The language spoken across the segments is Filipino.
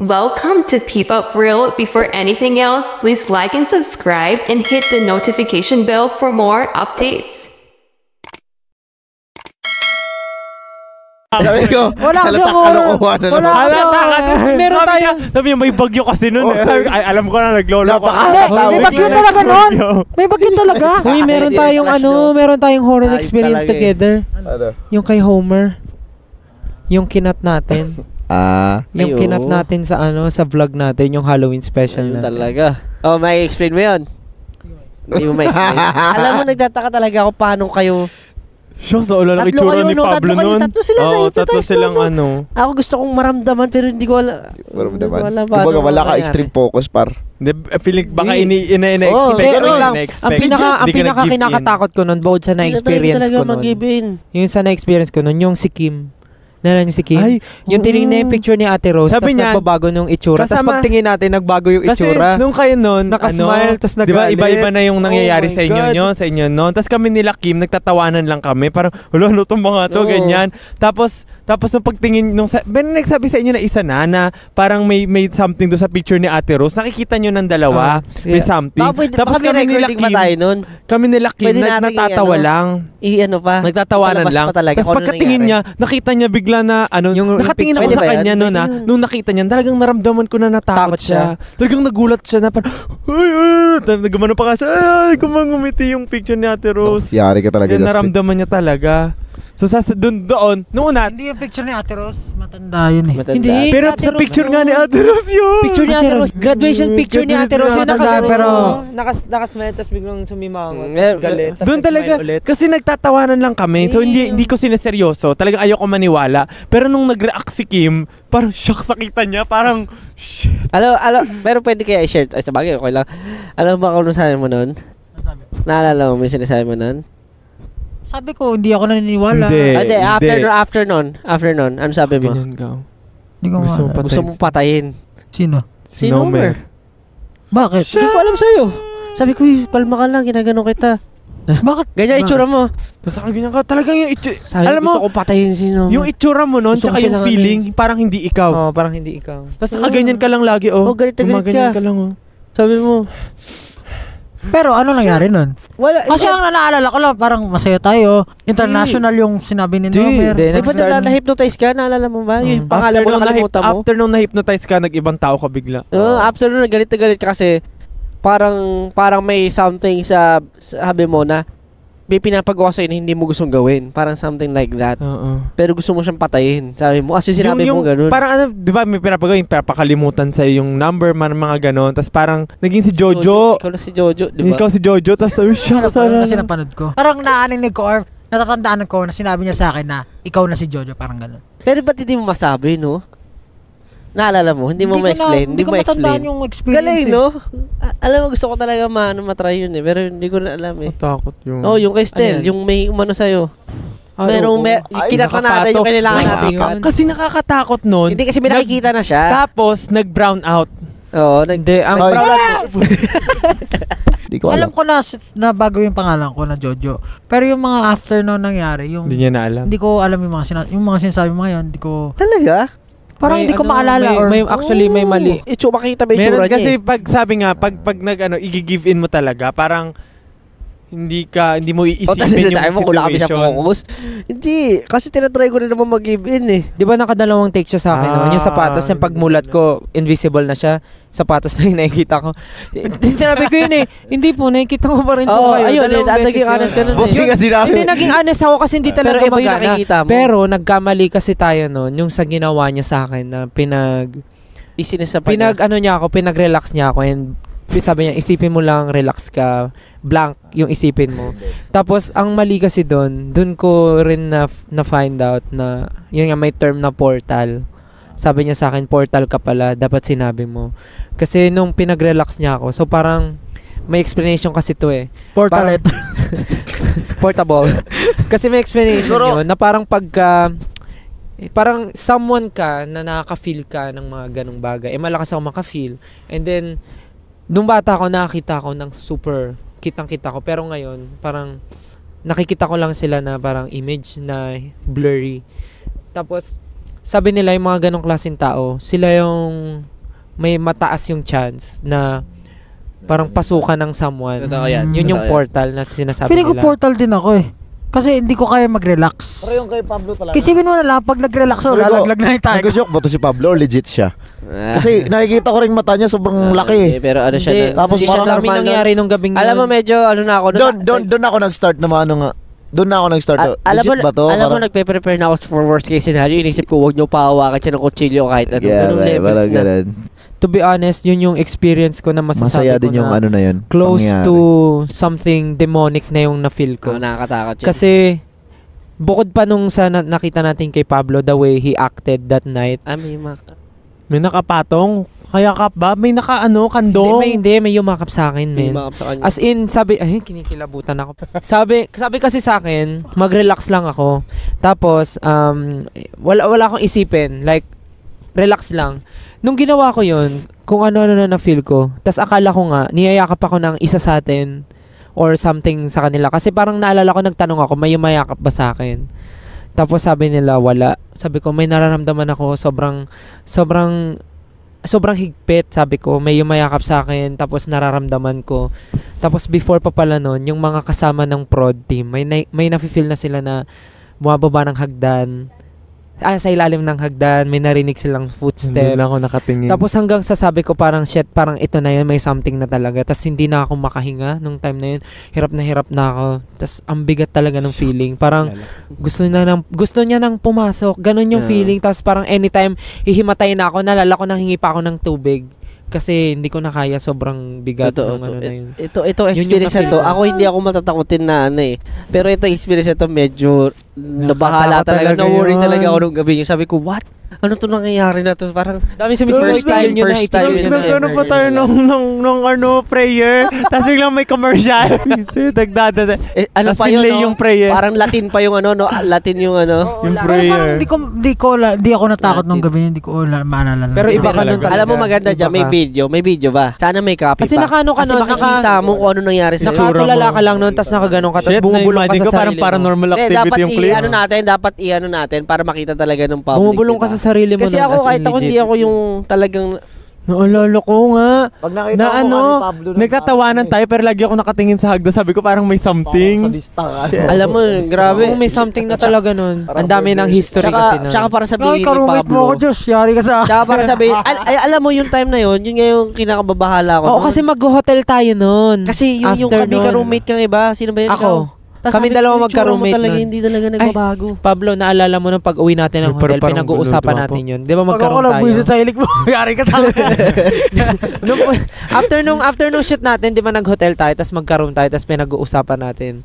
Welcome to Peep Up Real. Before anything else, please like and subscribe and hit the notification bell for more updates. Sabi ko, Wala kasi ako. kalokohan na naman. Halata kasi. Meron tayong... Sabi niya, may bagyo kasi nun. Ay, alam ko na, naglolo ko. May bagyo talaga nun. May bagyo talaga. Uy, meron tayong meron tayong horror experience together. Ano? Yung kay Homer. Yung kinat natin. Yung kinat natin sa sa vlog natin, yung Halloween special Ayun natin. talaga. Oh, may explain mo yun? Hindi mo may explain. Alam mo, nagtataka talaga ako paano kayo... Sure, sa ulan ang itsura ni Pablo nun. Tatlo sila na. Oo, tatlo silang ano. Ako gusto kong maramdaman pero hindi ko alam. Maramdaman. Kumbaga wala ka extreme focus par. Feeling baka Ang pinaka kinakatakot ko nun, bukod sa na-experience ko nun. Yung sa na-experience ko nun, yung si Kim. Nalala niyo si Kim? Ay, yung tinignan yung picture ni Ate Rose, tapos nagbabago nung itsura. Tapos pagtingin natin, nagbago yung itsura. Kasi nung kayo nun, nakasmile, tapos nagalit. Diba, iba-iba na yung nangyayari sa inyo nun. Tapos kami nila Kim, nagtatawanan lang kami. Parang, ano itong mga to, ganyan. Tapos nung pagtingin, nagsabi sa inyo na isa na parang may something do sa picture ni Ate Rose. Nakikita nyo ng dalawa, may something. Tapos kami nila Kim, kami nila Kim, natatawa lang. Nagtatawanan lang. Tapos pagkatingin niya, nakita niya bigla na nakatingin ako sa kanya noon nung nakita niya, talagang naramdaman ko na natakot siya. Talagang nagulat siya na parang, nagumano pa kasi, gumangumiti yung picture ni Ate Rose. Yari ka talaga, Justin. Naramdaman niya talaga. So doon, noon hindi yung picture ni Ate Rose, matanda yun eh. Hindi, pero sa picture nga ni Ate Rose yun. Picture ni Ate Rose, graduation picture ni Ate Rose yun. Pero nakasmile, tapos biglang sumimangot, galit. Doon talaga, kasi nagtatawanan lang kami. So hindi ko sineseryoso. Talagang ayoko maniwala. Pero nung nag-react si Kim, parang shock sa kita niya. Parang, shit. Pero pwede kaya i-share. Ay, sabagay, okay lang. Alam mo kung ano sabi mo nun? Naalala mo, may sinasabi mo nun? sabi ko, hindi ako naniniwala. Hindi. After nun, ano sabi mo? Ganyan ka. Hindi ko Gusto mong patayin. Sino? Si Homer. Bakit? Hindi ko alam sa'yo. Sabi ko, kalma ka lang, ginagano kita. Bakit? Ganyan itsura mo. Tapos ganyan ka, talagang yung itsura. Sabi alam mo, gusto kong patayin si Homer. yung itsura mo nun, tsaka yung feeling, parang hindi ikaw. Parang hindi ikaw. Tapos nakaganyan ka lang lagi, galit na galit ka. Lang, Sabi mo. Pero ano nangyari nun? Wala. Kasi ang naalala ko lang, parang masaya tayo. International yung sinabi ni Homer. Di ba na-hypnotize ka? Naalala mo ba? Yung pangalan mo nakalimutan mo? After nung na-hypnotize ka, nag-ibang tao ka bigla. After nung galit na galit ka kasi parang may something sa sabi mo na may pinapagawa sa'yo na hindi mo gustong gawin. Parang something like that. Pero gusto mo siyang patayin. Sabi mo, kasi sinabi mo ganun. Parang di ba may pinapagawa yung papakalimutan sa'yo yung number, mga ganon. Tapos parang naging si Jojo. Ikaw na si Jojo, di ba? Ikaw si Jojo. Tapos sabi siya sana. Kasi napanood ko. Parang naaninig ko or natatandaan ko na sinabi niya sa akin na ikaw na si Jojo. Parang ganun. Pero ba't hindi mo masabi, no? Naalala mo? Hindi mo ma-explain? Hindi ko matandaan yung experience. Galing, no? Alam mo, gusto ko talaga matry yun eh. Pero hindi ko na alam eh. Matakot yun. Yung kay Stel, yung may umano sa'yo. Kinata natin yung kailangan natin yun. Kasi nakakatakot nun. Hindi kasi may nakikita na siya. Tapos, nag-brown out. Oo, ang brown out. Hindi ko alam. Alam ko na bago yung pangalan ko na Jojo. Pero yung mga after noon nangyari, yung hindi niya na alam. Hindi ko alam yung mga sinasabi mo ngayon, hindi ko. Talaga? Parang hindi ko maalala actually may mali. Makita ba yung itsura niya? Kasi pag sabi nga, pag i-give in mo talaga, parang hindi mo iisipin yung situation. Hindi, kasi tinatry ko na naman mag-give in eh. Di ba nakadalawang take siya sa akin naman? Yung sapatos, yung pagmulat ko, invisible na siya. Sapatos na yung nakikita ko. Sinabi ko yun eh. Hindi po, nakikita ko pa rin po kayo. Ayun, naging honest ka nun. Hindi naging honest ako kasi hindi talaga gumagana. Pero nagkamali kasi tayo nun, yung sa ginawa niya sa akin na pinag-relax niya ako and sabi niya, isipin mo lang, relax ka, blank yung isipin mo. Tapos, ang mali kasi doon ko rin na find out na, yun nga may term na portal. Sabi niya sa akin, portal ka pala, dapat sinabi mo. Kasi nung pinag-relax niya ako, so parang, may explanation kasi to eh. Portalet. Portable. Kasi may explanation yun, na parang pagka, parang someone ka na nakaka-feel ka ng mga ganong bagay. Malakas ako maka-feel. And then, nung bata ako, nakakita ako ng super, kitang-kita ko. Pero ngayon, parang, nakikita ko lang sila na parang image na blurry. Tapos, sabi nila yung mga ganong klaseng tao, sila yung may mataas yung chance na parang pasukan ng someone. Totoo yan. Yun yung portal na sinasabi Feeling ko nila. portal din ako eh. Kasi hindi ko kaya mag-relax. Pero yung kay Pablo talaga. Isipin mo na lang, pag nag-relax ako, lalaglag na yung tayo. Nag-joke ba to si Pablo or legit siya? Kasi nakikita ko rin mata niya sobrang laki. Pero ano siya Tapos hindi parang siya dami nangyari nung gabing Alam mo, medyo ano na ako. Doon ako nag-start na ano nga. Doon na ako nag-start. Legit ba to? Alam mo, nagpe-prepare na ako for worst case scenario. Inisip ko, huwag niyo pahawakan siya ng kutsilyo kahit ano. Ganung levels na. To be honest, yun yung experience ko na masasabi Masaya ko din yung na ano na yun. close pangyari. to something demonic na yung na-feel ko. Nakakatakot yun. Kasi bukod pa nung sa nakita natin kay Pablo, the way he acted that night. May nakapatong. Kaya ka ba? May kandong. May yumakap sa akin, men. As in, sabi, kinikilabutan ako. sabi kasi sa akin, mag-relax lang ako. Tapos, wala akong isipin. Like, relax lang. Nung ginawa ko yun, kung ano-ano na na-feel ko, tas akala ko nga, niyayakap ako ng isa sa atin or something sa kanila. Kasi parang naalala ko, nagtanong ako, may yumayakap ba sa akin? Tapos sabi nila, wala. Sabi ko, may nararamdaman ako, sobrang higpit, sabi ko, may yumayakap sa akin, tapos nararamdaman ko. Tapos before pa pala nun, yung mga kasama ng prod team, may nafe-feel na sila na bumababa ng hagdan. Sa ilalim ng hagdan, may narinig silang footstep. Hindi lang ako nakatingin. Tapos hanggang sasabi ko parang shit, parang ito na yun, may something na talaga. Tapos hindi na ako makahinga nung time na yun. Hirap na ako. Tapos ang bigat talaga ng feeling. Parang gusto niya nang pumasok. Ganon yung feeling. Tapos parang anytime hihimatay na ako, nalala ko nang hingi pa ako ng tubig. Kasi hindi ko na kaya, sobrang bigat ng ano na yun. Ito experience na to. Ako hindi ako matatakotin na ano eh. Pero ito experience na to medyo nabahala talaga. Na-worry talaga ako nung gabi. Sabi ko, what? Ano to nangyayari na to? Parang dami sumisipin. first time. Nagkano pa tayo nung prayer. Tapos biglang may commercial. Dagdada. Ano pa yun, yung prayer. Parang Latin pa yung ano, no? Latin yung ano. Yung Parang prayer. hindi ako natakot nung gabi, hindi ko maalala. Pero iba ka nun talaga. Alam mo maganda dyan, may video ba? Sana may copy kasi pa. Kasi kasi makikita mo kung ano nangyari sa'yo. Nakatulala ka lang nun, tapos nakaganon ka, tapos bumubulong ka sa sarili mo. Parang paranormal activity yung clips. Dapat i-ano natin para makita talaga ng public. Bumubulong ka sa sarili mo. Kasi ako kahit ako hindi ako yung talagang naalala ko nga. Pag nakita ko ni Pablo nagtatawanan tayo pero lagi ako nakatingin sa hagdo. Sabi ko parang may something. Alam mo, grabe. May something na talaga nun. Ang dami ng history kasi nun. Tsaka para sabihin ni Karumit mo ako, Pablo. Diyos. Yari ka sa... Tsaka para sabihin, alam mo yung time na yun nga yung kinakababahala ko. Oo, kasi mag-hotel tayo nun. Kasi yung kami ka-roommate kang iba. Sino ba yun? Ako. Kami dalawa magka-roommate nun. Hindi talaga nagbabago. Pablo, naalala mo nung pag-uwi natin ng hotel, pinag-uusapan natin yun. Di ba magkaroon tayo? Ako nagbuwisit sa hilik mo. Yari ka tayo. After nung shoot natin, di ba nag-hotel tayo, tapos magka-room tayo, tapos pinag-uusapan natin.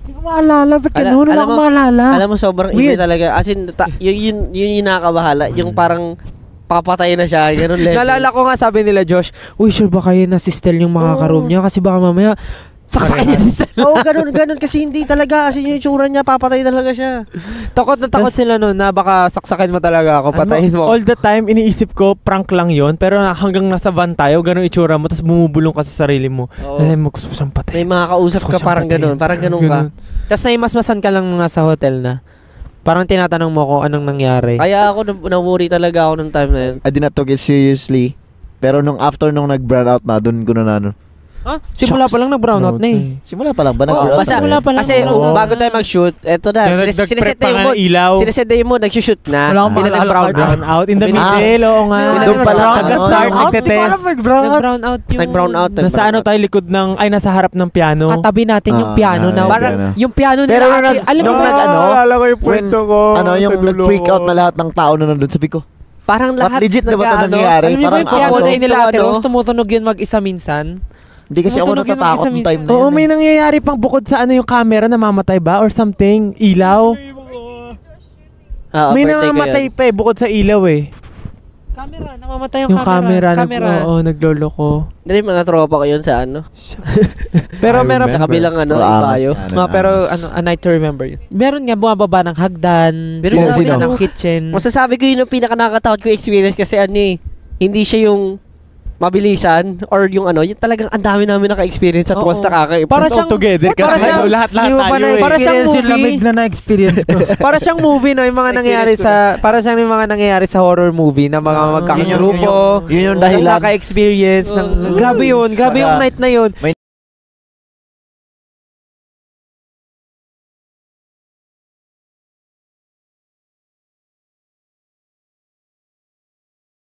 Hindi ko maalala. Ba't ganun? Wala akong maalala. Alam mo, sobrang iba talaga. As in, yun yung nakakabahala. Yung parang papatay na siya. Ganun levels. Naalala ko nga, sabi nila, Josh, uy, sure ba kayo na si Stel yung makaka-room niya? Kasi baka mamaya, saksakin niya si Stel. Oo, ganun. Kasi hindi talaga. As in, yung tsura niya, papatay talaga siya. Takot na takot sila nun na baka saksakin mo talaga ako, patayin mo. All the time, iniisip ko, prank lang yon. Pero hanggang nasa van tayo, ganun itsura mo, tapos bumubulong ka sa sarili mo. Alam mo, gusto ko siyang patay. May mga kausap ka parang ganun. Parang ganun ka. Tapos naimasmasan ka lang nga sa hotel na. Parang tinatanong mo kung anong nangyari. Kaya ako, na-worry talaga ako nung time na yun. I did not took it seriously. Pero after nung nag-brown out na, dun ko na Simula pa lang nag-brown out na eh. Simula pa lang ba nag-brown out? Simula pa lang. Kasi bago tayo mag-shoot, eto na. Nag-prep pa nga ng ilaw. Siniset mo, nag-shoot na. Wala akong maalala. Brown out. In the middle, oo nga. Doon pala. Nag-start, nagte-test. Nag-brown out yung... Nag-brown out. Nasa ano tayo likod ng, nasa harap ng piano. Katabi natin yung piano na. Parang yung piano na. Pero alam mo ba? Alam ko yung pwesto ko. Yung nag-freak out na lahat ng tao na nandun, sabi ko, parang lahat legit na ba ito nangyayari? Alam mo ba yung Parang piano na nila Ate Rose, tumutunog yun mag-isa minsan? Hindi kasi ako natatakot ng time na yun. Oo, may nangyayari pang bukod sa yung camera, namamatay ba? Or something? Ilaw? May namamatay pa bukod sa ilaw eh. Camera, namamatay yung camera. Camera. Oo, nagloloko. Hindi, mga tropa ko yun sa ano. Pero meron sa kabilang ibayo. Pero a night to remember yun. Meron nga bumababa ng hagdan, bumababa ng kitchen. Masasabi ko yun yung pinaka-nakatakot ko experience kasi hindi siya yung mabilisan or yung yung talagang ang dami namin naka-experience at once nakaka-experience. Para siyang together kasi lahat-lahat tayo. Para siyang movie. Yung lamig na na-experience ko. Para siyang movie no, yung mga nangyayari sa horror movie na mga magkakagrupo. Yun yung dahilan. Naka-experience ng grabe yung night na yun.